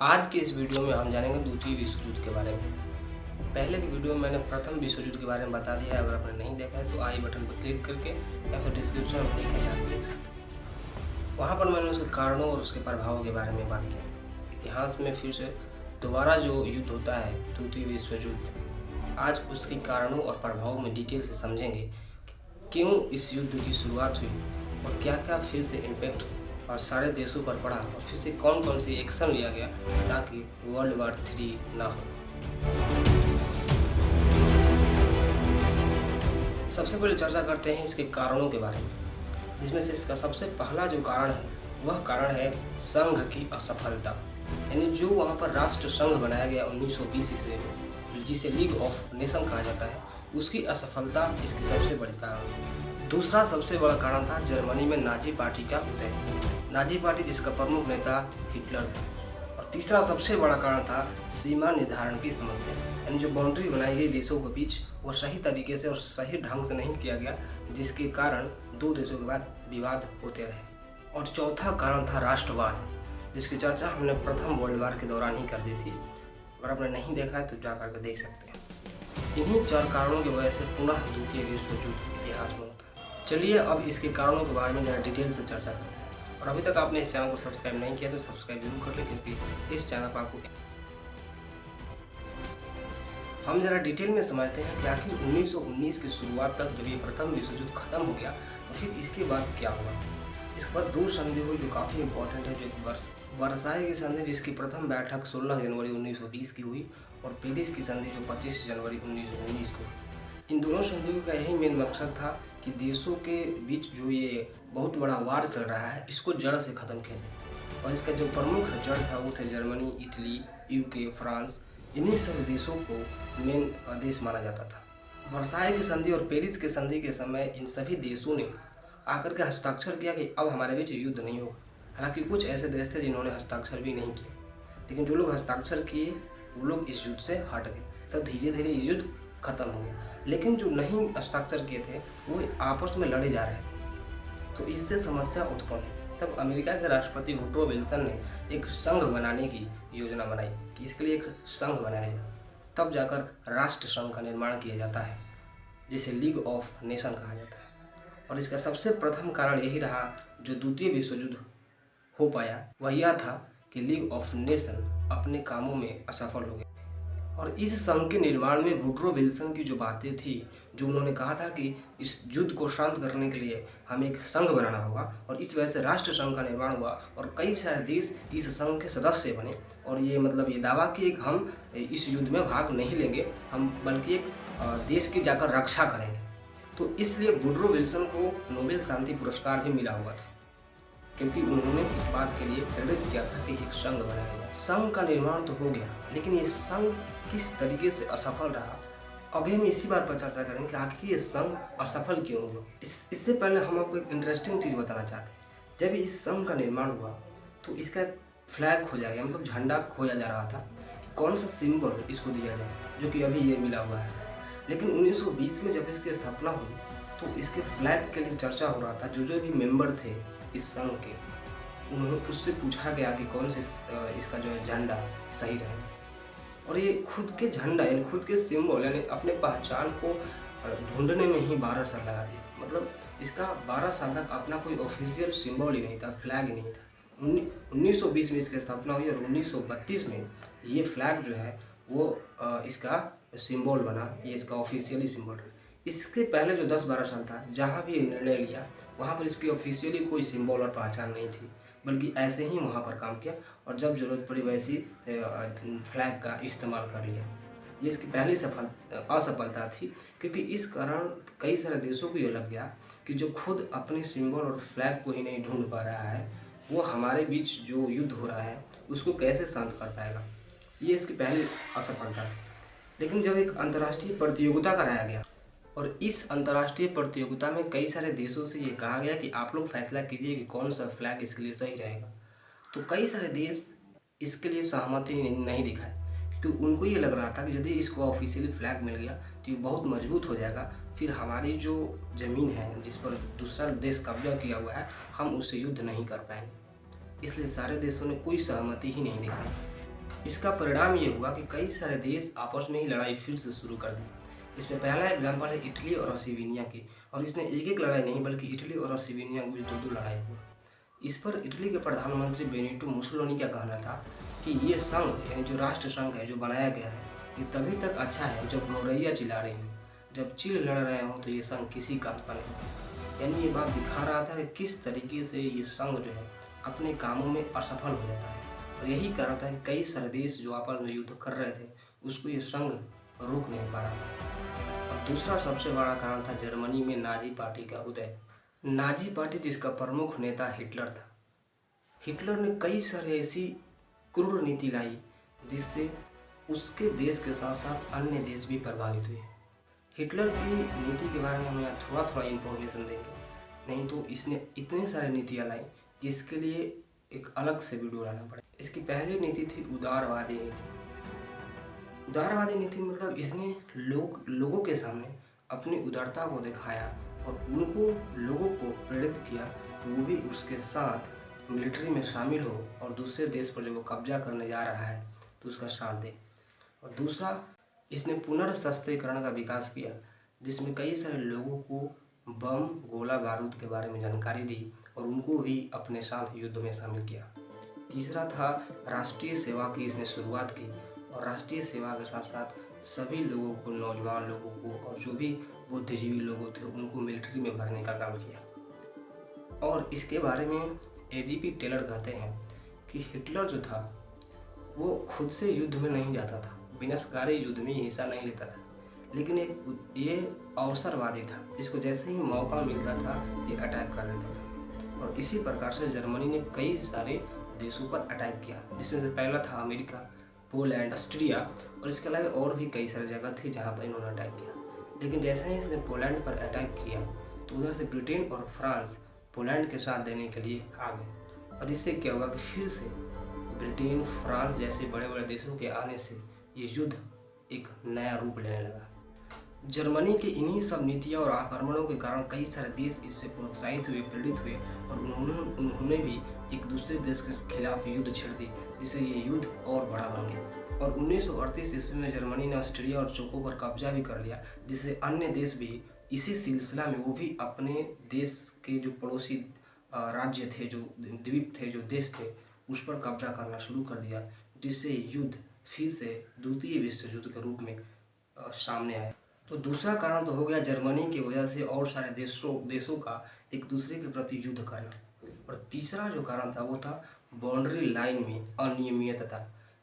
आज के इस वीडियो में हम जानेंगे द्वितीय विश्व युद्ध के बारे में। पहले की वीडियो में मैंने प्रथम विश्व युद्ध के बारे में बता दिया है। अगर आपने नहीं देखा है तो आई बटन पर क्लिक करके या फिर डिस्क्रिप्शन में लिंक है, जाकर देख सकते हैं। वहाँ पर मैंने उसके कारणों और उसके प्रभावों के बारे में बात की। इतिहास में फिर से दोबारा जो युद्ध होता है द्वितीय विश्व युद्ध, आज उसके कारणों और प्रभावों में डिटेल से समझेंगे। क्यों इस युद्ध की शुरुआत हुई और क्या क्या फिर से इम्पैक्ट और सारे देशों पर पड़ा और फिर से कौन कौन सी एक्शन लिया गया ताकि वर्ल्ड वार 3 ना हो। सबसे पहले चर्चा करते हैं इसके कारणों के बारे में, जिसमें से इसका सबसे पहला जो कारण है वह कारण है संघ की असफलता। यानी जो वहाँ पर राष्ट्र संघ बनाया गया 1920 ईस्वी में, जिसे लीग ऑफ नेशन कहा जाता है, उसकी असफलता इसकी सबसे बड़ी कारण थी। दूसरा सबसे बड़ा कारण था जर्मनी में नाजी पार्टी का उदय। नाजी पार्टी जिसका प्रमुख नेता हिटलर था। और तीसरा सबसे बड़ा कारण था सीमा निर्धारण की समस्या। यानी जो बाउंड्री बनाई गई देशों के बीच वो सही तरीके से और सही ढंग से नहीं किया गया, जिसके कारण दो देशों के बाद विवाद होते रहे। और चौथा कारण था राष्ट्रवाद, जिसकी चर्चा हमने प्रथम वर्ल्ड वार के दौरान ही कर दी थी। अगर आपने नहीं देखा है तो जा करके देख सकते हैं। इन्हीं चार कारणों की वजह से पुनः द्वितीय विश्व युद्ध इतिहास में होता है। चलिए अब इसके कारणों के बारे में ज़रा डिटेल से चर्चा करते हैं। और अभी तक आपने इस चैनल को सब्सक्राइब नहीं किया तो सब्सक्राइब जरूर कर लें, क्योंकि इस चैनल पर आपको हम जरा डिटेल में समझते हैं कि आखिर 1919 की शुरुआत तक जब ये प्रथम विश्व युद्ध खत्म हो गया तो फिर इसके बाद क्या हुआ। इसके बाद दो संधि हुई जो काफ़ी इंपॉर्टेंट है, जो वर्साई की संधि जिसकी प्रथम बैठक 16 जनवरी 1920 की हुई और पेरिस की संधि जो 25 जनवरी 1919 को हुई। इन दोनों संधियों का यही मेन मकसद था कि देशों के बीच जो ये बहुत बड़ा वार चल रहा है इसको जड़ से ख़त्म किया जाए। और इसका जो प्रमुख जड़ था वो थे जर्मनी, इटली, यूके, फ्रांस। इन्हीं सब देशों को मेन देश माना जाता था। वर्साई की संधि और पेरिस की संधि के समय इन सभी देशों ने आकर के हस्ताक्षर किया कि अब हमारे बीच युद्ध नहीं होगा। हालांकि कुछ ऐसे देश थे जिन्होंने हस्ताक्षर भी नहीं किए, लेकिन जो लोग हस्ताक्षर किए वो लोग इस युद्ध से हट गए। तब धीरे धीरे ये युद्ध खत्म हो गया। लेकिन जो नहीं हस्ताक्षर किए थे वो आपस में लड़े जा रहे थे, तो इससे समस्या उत्पन्न हुई। तब अमेरिका के राष्ट्रपति वुड्रो विल्सन ने एक संघ बनाने की योजना बनाई कि इसके लिए एक संघ बनाया जाए। तब जाकर राष्ट्र संघ का निर्माण किया जाता है, जिसे लीग ऑफ नेशन कहा जाता है। और इसका सबसे प्रथम कारण यही रहा, जो द्वितीय विश्व युद्ध हो पाया वह यह था कि लीग ऑफ नेशन अपने कामों में असफल हो गया। और इस संघ के निर्माण में वुड्रो विल्सन की जो बातें थी, जो उन्होंने कहा था कि इस युद्ध को शांत करने के लिए हमें एक संघ बनाना होगा, और इस वजह से राष्ट्र संघ का निर्माण हुआ और कई सारे देश इस संघ के सदस्य बने। और ये मतलब ये दावा किए कि हम इस युद्ध में भाग नहीं लेंगे, हम बल्कि एक देश की जाकर रक्षा करेंगे। तो इसलिए वुड्रो विल्सन को नोबेल शांति पुरस्कार भी मिला हुआ था, क्योंकि उन्होंने इस बात के लिए प्रेरित किया था कि एक संघ बनाया जाए। संघ का निर्माण तो हो गया, लेकिन ये संघ किस तरीके से असफल रहा, अभी हम इसी बात पर चर्चा करेंगे कि आखिर ये संघ असफल क्यों हुआ। इससे पहले हम आपको एक इंटरेस्टिंग चीज़ बताना चाहते हैं। जब इस संघ का निर्माण हुआ तो इसका फ्लैग खोजा गया, मतलब झंडा खोजा जा रहा था कि कौन सा सिंबल इसको दिया जाए, जो कि अभी ये मिला हुआ है। लेकिन 1920 में जब इसकी स्थापना हुई तो इसके फ्लैग के लिए चर्चा हो रहा था। जो भी मेंबर थे इस संघ के, उन्होंने उससे पूछा गया कि कौन से इसका जो है झंडा सही रहे। और ये खुद के झंडा यानी खुद के सिंबल यानी अपने पहचान को ढूंढने में ही 12 साल लगा दिया। मतलब इसका 12 साल तक अपना कोई ऑफिशियल सिंबल ही नहीं था, फ्लैग ही नहीं था। 1920 में इसकी स्थापना हुई और 1932 में ये फ्लैग जो है वो इसका सिंबल बना, ये इसका ऑफिशियली सिंबल है। इसके पहले जो 10-12 साल था, जहाँ भी ये निर्णय लिया वहाँ पर इसकी ऑफिशियली कोई सिंबल और पहचान नहीं थी, बल्कि ऐसे ही वहाँ पर काम किया और जब ज़रूरत पड़ी वैसी फ्लैग का इस्तेमाल कर लिया। ये इसकी पहली असफलता थी, क्योंकि इस कारण कई सारे देशों को ये लग गया कि जो खुद अपनी सिंबल और फ्लैग को ही नहीं ढूंढ पा रहा है, वो हमारे बीच जो युद्ध हो रहा है उसको कैसे शांत कर पाएगा। ये इसकी पहली असफलता थी। लेकिन जब एक अंतर्राष्ट्रीय प्रतियोगिता कराया गया और इस अंतर्राष्ट्रीय प्रतियोगिता में कई सारे देशों से ये कहा गया कि आप लोग फैसला कीजिए कि कौन सा फ्लैग इसके लिए सही रहेगा, तो कई सारे देश इसके लिए सहमति नहीं दिखाए, क्योंकि उनको ये लग रहा था कि यदि इसको ऑफिशियली फ्लैग मिल गया तो ये बहुत मजबूत हो जाएगा, फिर हमारी जो ज़मीन है जिस पर दूसरा देश कब्जा किया हुआ है हम उससे युद्ध नहीं कर पाएंगे। इसलिए सारे देशों ने कोई सहमति ही नहीं दिखाई। इसका परिणाम ये हुआ कि कई सारे देश आपस में ही लड़ाई फिर से शुरू कर दी। इसमें पहला एग्जाम्पल है इटली और रसीविनिया की, और इसने एक एक लड़ाई नहीं बल्कि इटली और रसीविनिया के बीच दो दो लड़ाई हुआ। इस पर इटली के प्रधानमंत्री बेनिटो मुसोलिनी का कहना था कि ये संघ यानी जो राष्ट्र संघ है जो बनाया गया है ये तभी तक अच्छा है जब गौरैया चिल्ला रही हो, जब चील लड़ रहे हो तो ये संघ किसी काम का नहीं। यानी ये बात दिखा रहा था कि किस तरीके से ये संघ जो है अपने कामों में असफल हो जाता है, और यही कारण था कि कई सारे देश जो आपस में युद्ध कर रहे थे उसको ये संघ रोक नहीं पा रहा था। और दूसरा सबसे बड़ा कारण था जर्मनी में नाजी पार्टी का उदय। नाजी पार्टी जिसका प्रमुख नेता हिटलर था। हिटलर ने कई सारी ऐसी क्रूर नीति लाई जिससे उसके देश के साथ साथ अन्य देश भी प्रभावित हुए। हिटलर की नीति के बारे में हम यहाँ थोड़ा थोड़ा इन्फॉर्मेशन देंगे, नहीं तो इसने इतनी सारी नीतियाँ लाई इसके लिए एक अलग से वीडियो लाना पड़ेगा। इसकी पहली नीति थी उदारवादी नीति। उदारवादी नीति मतलब इसने लोगों के सामने अपनी उदारता को दिखाया और उनको लोगों को प्रेरित किया कि वो भी उसके साथ मिलिट्री में शामिल हो और दूसरे देश पर जब वो कब्जा करने जा रहा है तो उसका साथ दे। और दूसरा, इसने पुनर्शस्त्रीकरण का विकास किया जिसमें कई सारे लोगों को बम गोला बारूद के बारे में जानकारी दी और उनको भी अपने साथ युद्ध में शामिल किया। तीसरा था राष्ट्रीय सेवा की इसने शुरुआत की, और राष्ट्रीय सेवा के साथ साथ सभी लोगों को, नौजवान लोगों को और जो भी बुद्धिजीवी लोग थे उनको मिलिट्री में भरने का काम किया। और इसके बारे में एजीपी टेलर कहते हैं कि हिटलर जो था वो खुद से युद्ध में नहीं जाता था, विनाशकारी युद्ध में हिस्सा नहीं लेता था, लेकिन ये अवसरवादी था। इसको जैसे ही मौका मिलता था ये अटैक कर देता था। और इसी प्रकार से जर्मनी ने कई सारे देशों पर अटैक किया, जिसमें से पहला था अमेरिका, पोलैंड, ऑस्ट्रिया, और इसके अलावा और भी कई सारी जगह थी जहाँ पर इन्होंने अटैक किया। लेकिन जैसे ही इसने पोलैंड पर अटैक किया तो उधर से ब्रिटेन और फ्रांस पोलैंड के साथ देने के लिए आ गए, और इससे क्या हुआ कि फिर से ब्रिटेन, फ्रांस जैसे बड़े बड़े देशों के आने से ये युद्ध एक नया रूप लेने लगा। जर्मनी की इन्हीं सब नीतियों और आक्रमणों के कारण कई सारे देश इससे प्रोत्साहित हुए, प्रेरित हुए, और उन्होंने भी एक दूसरे देश के खिलाफ युद्ध छेड़ दी, जिससे ये युद्ध और बड़ा बन गया। और 1938 ईस्वी में जर्मनी ने ऑस्ट्रिया और चोको पर कब्जा भी कर लिया, जिससे अन्य देश भी इसी सिलसिला में वो भी अपने देश के जो पड़ोसी राज्य थे, जो द्वीप थे, जो देश थे, उस पर कब्जा करना शुरू कर दिया, जिससे युद्ध फिर से द्वितीय विश्व युद्ध के रूप में सामने आया। तो दूसरा कारण तो हो गया जर्मनी की वजह से और सारे देशों का एक दूसरे के प्रति युद्ध करना। और तीसरा जो कारण था वो था बाउंड्री लाइन में अनियमितता,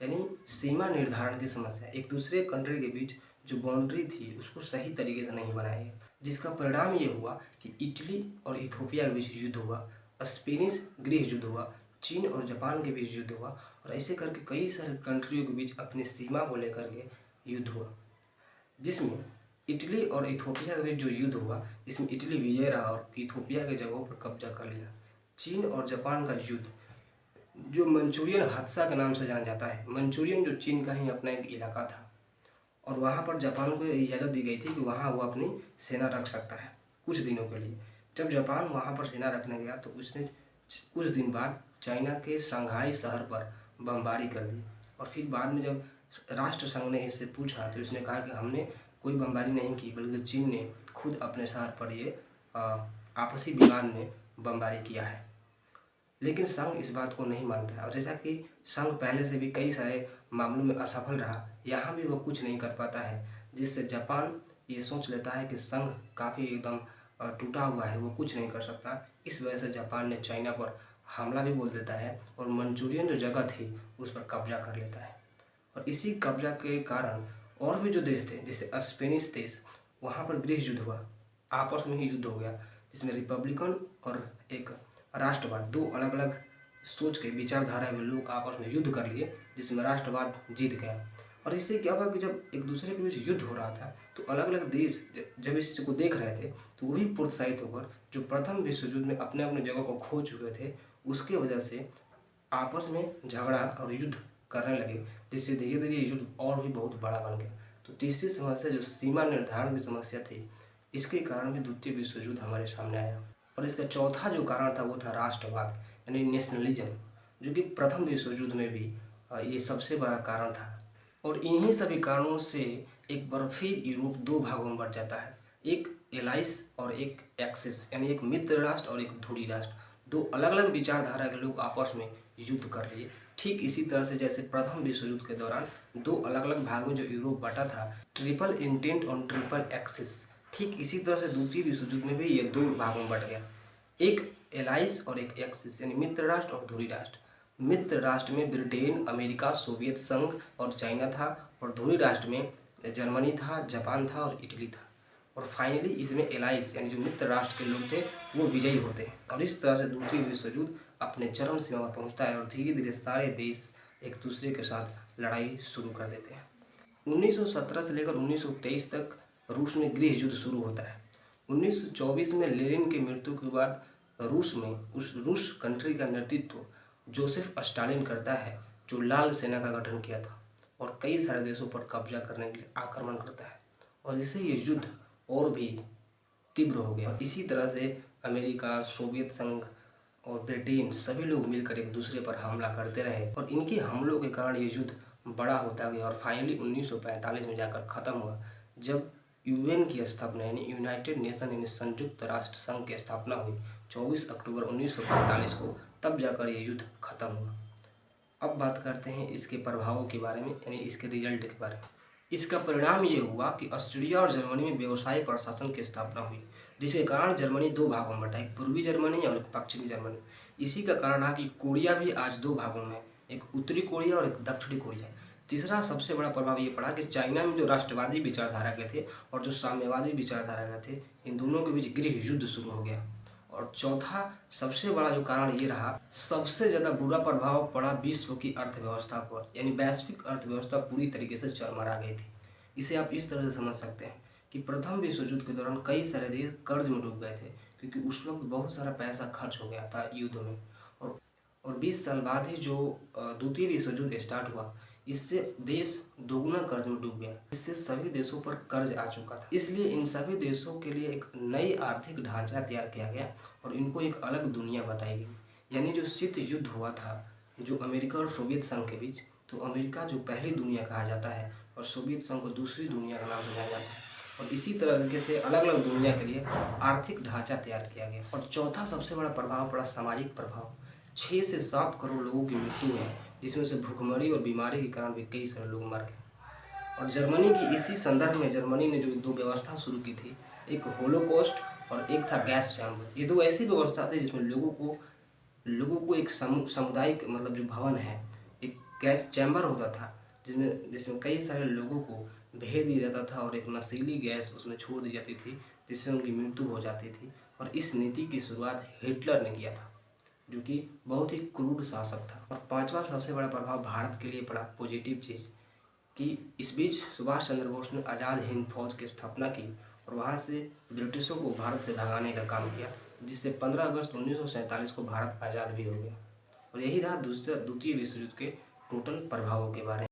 यानी सीमा निर्धारण की समस्या। एक दूसरे कंट्री के बीच जो बाउंड्री थी उसको सही तरीके से नहीं बनाया गया, जिसका परिणाम ये हुआ कि इटली और इथोपिया के बीच युद्ध हुआ, स्पेनिश गृह युद्ध हुआ, चीन और जापान के बीच युद्ध हुआ, और ऐसे करके कई सारे कंट्रियों के बीच अपनी सीमा को लेकर के युद्ध हुआ, जिसमें इटली और इथोपिया के बीच जो युद्ध हुआ इसमें इटली विजय रहा और इथोपिया के जगहों पर कब्जा कर लिया। चीन और जापान का युद्ध जो मंचूरियन हादसा के नाम से जाना जाता है, मंचूरियन जो चीन का ही अपना एक इलाका था, और वहाँ पर जापान को इजाज़त दी गई थी कि वहाँ वो अपनी सेना रख सकता है कुछ दिनों के लिए। जब जापान वहाँ पर सेना रखने गया तो उसने कुछ दिन बाद चाइना के शंघाई शहर पर बमबारी कर दी, और फिर बाद में जब राष्ट्र संघ ने इससे पूछा तो इसने कहा कि हमने कोई बमबारी नहीं की, बल्कि चीन ने खुद अपने शहर पर ये आपसी विवाद में बमबारी किया है। लेकिन संघ इस बात को नहीं मानता है, और जैसा कि संघ पहले से भी कई सारे मामलों में असफल रहा, यहाँ भी वो कुछ नहीं कर पाता है, जिससे जापान ये सोच लेता है कि संघ काफ़ी एकदम टूटा हुआ है, वो कुछ नहीं कर सकता। इस वजह से जापान ने चाइना पर हमला भी बोल देता है और मंचूरियन जो जगह थी उस पर कब्जा कर लेता है। और इसी कब्जा के कारण और भी जो देश थे, जैसे स्पेनिश देश, वहाँ पर गृह युद्ध हुआ, आपस में ही युद्ध हो गया, जिसमें रिपब्लिकन और एक राष्ट्रवाद, दो अलग अलग सोच के विचारधारा के लोग आपस में युद्ध कर लिए, जिसमें राष्ट्रवाद जीत गया। और इससे क्या हुआ कि जब एक दूसरे के बीच युद्ध हो रहा था तो अलग अलग देश जब इसको देख रहे थे तो वो भी प्रोत्साहित होकर जो प्रथम विश्व युद्ध में अपने अपने जगह को खो चुके थे उसके वजह से आपस में झगड़ा और युद्ध करने लगे, जिससे धीरे धीरे ये युद्ध और भी बहुत बड़ा बन गया। तो तीसरी समस्या जो सीमा निर्धारण की समस्या थी, इसके कारण भी द्वितीय विश्व युद्ध हमारे सामने आया। और इसका चौथा जो कारण था वो था राष्ट्रवाद, यानी नेशनलिज्म, जो कि प्रथम विश्व युद्ध में भी ये सबसे बड़ा कारण था। और इन्हीं सभी कारणों से एक बार फिर यूरोप दो भागों में बंट जाता है, एक एलाइस और एक एक्सिस, यानी एक मित्र राष्ट्र और एक ध्रुवीय राष्ट्र। दो अलग अलग विचारधारा के लोग आपस में युद्ध कर लिए। ठीक इसी तरह से जैसे प्रथम विश्व युद्ध के दौरान दो अलग अलग भाग में जो यूरोप बटा था, ट्रिपल इंटेंट और ट्रिपल एक्सिस, ठीक इसी तरह से द्वितीय विश्व युद्ध में भी ये दो भागों में बट गया, एक एलाइस और एक एक्सिस, यानी मित्र राष्ट्र और ध्रुवीय राष्ट्र। मित्र राष्ट्र में ब्रिटेन, अमेरिका, सोवियत संघ और चाइना था, और ध्रुवीय राष्ट्र में जर्मनी था, जापान था और इटली था। और फाइनली इसमें एलाइस यानी जो मित्र राष्ट्र के लोग थे वो विजयी होते हैं, और इस तरह से द्वितीय विश्व युद्ध अपने चरम सीमा पर पहुंचता है और धीरे धीरे सारे देश एक दूसरे के साथ लड़ाई शुरू कर देते हैं। 1917 से लेकर 1923 तक रूस में गृह युद्ध शुरू होता है। 1924 में लेनिन की मृत्यु के बाद रूस में उस रूस कंट्री का नेतृत्व जोसेफ स्टालिन करता है, जो लाल सेना का गठन किया था और कई सारे देशों पर कब्जा करने के लिए आक्रमण करता है, और इससे ये युद्ध और भी तीव्र हो गया। इसी तरह से अमेरिका, सोवियत संघ और ब्रिटेन सभी लोग मिलकर एक दूसरे पर हमला करते रहे, और इनके हमलों के कारण ये युद्ध बड़ा होता गया और फाइनली 1945 में जाकर ख़त्म हुआ, जब यूएन की स्थापना यानी यूनाइटेड नेशन यानी संयुक्त राष्ट्र संघ की स्थापना हुई 24 अक्टूबर 1945 को, तब जाकर ये युद्ध खत्म हुआ। अब बात करते हैं इसके प्रभावों के बारे में, यानी इसके रिजल्ट के बारे में। इसका परिणाम ये हुआ कि ऑस्ट्रिया और जर्मनी में व्यवसायी प्रशासन की स्थापना हुई, जिसके कारण जर्मनी दो भागों में बटा, एक पूर्वी जर्मनी और एक पश्चिमी जर्मनी। इसी का कारण है कि कोरिया भी आज दो भागों में है, एक उत्तरी कोरिया और एक दक्षिणी कोरिया। तीसरा सबसे बड़ा प्रभाव ये पड़ा कि चाइना में जो राष्ट्रवादी विचारधारा के थे और जो साम्यवादी विचारधारा के थे, इन दोनों के बीच गृह युद्ध शुरू हो गया। और चौथा सबसे बड़ा जो कारण ये रहा, सबसे ज़्यादा बुरा प्रभाव पड़ा विश्व की अर्थव्यवस्था पर, यानी वैश्विक अर्थव्यवस्था पूरी तरीके से चरमरा गई थी। इसे आप इस तरह से समझ सकते हैं कि प्रथम विश्व युद्ध के दौरान कई सारे देश कर्ज में डूब गए थे, क्योंकि उस वक्त बहुत सारा पैसा खर्च हो गया था युद्ध में। और 20 साल बाद ही जो द्वितीय विश्व युद्ध स्टार्ट हुआ, इससे देश दोगुना कर्ज में डूब गया। इससे सभी देशों पर कर्ज आ चुका था, इसलिए इन सभी देशों के लिए एक नई आर्थिक ढांचा तैयार किया गया और इनको एक अलग दुनिया बताई गई। यानी जो शीत युद्ध हुआ था जो अमेरिका और सोवियत संघ के बीच, तो अमेरिका जो पहली दुनिया कहा जाता है और सोवियत संघ को दूसरी दुनिया का नाम दिया जाता है, और इसी तरीके से अलग अलग दुनिया के लिए आर्थिक ढांचा तैयार किया गया। और चौथा सबसे बड़ा प्रभाव पड़ा सामाजिक प्रभाव। 6 से 7 करोड़ लोगों की मृत्यु है, जिसमें से भूखमरी और बीमारी के कारण भी कई सारे लोग मर गए। और जर्मनी की इसी संदर्भ में जर्मनी ने जो दो व्यवस्था शुरू की थी, एक होलोकॉस्ट और एक था गैस चैम्बर। ये दो ऐसी व्यवस्था थी जिसमें लोगों को एक सामुदायिक मतलब जो भवन है, एक गैस चैम्बर होता था जिसमें कई सारे लोगों को भेज दिया जाता था और एक नशीली गैस उसमें छोड़ दी जाती थी, जिससे उनकी मृत्यु हो जाती थी। और इस नीति की शुरुआत हिटलर ने किया था, जो कि बहुत ही क्रूर शासक था। और पांचवा सबसे बड़ा प्रभाव भारत के लिए पड़ा, पॉजिटिव चीज़, कि इस बीच सुभाष चंद्र बोस ने आज़ाद हिंद फौज की स्थापना की और वहाँ से ब्रिटिशों को भारत से भगाने का काम किया, जिससे 15 अगस्त 1947 को भारत आज़ाद भी हो गया। और यही रहा द्वितीय विश्व युद्ध के टोटल प्रभावों के बारे में।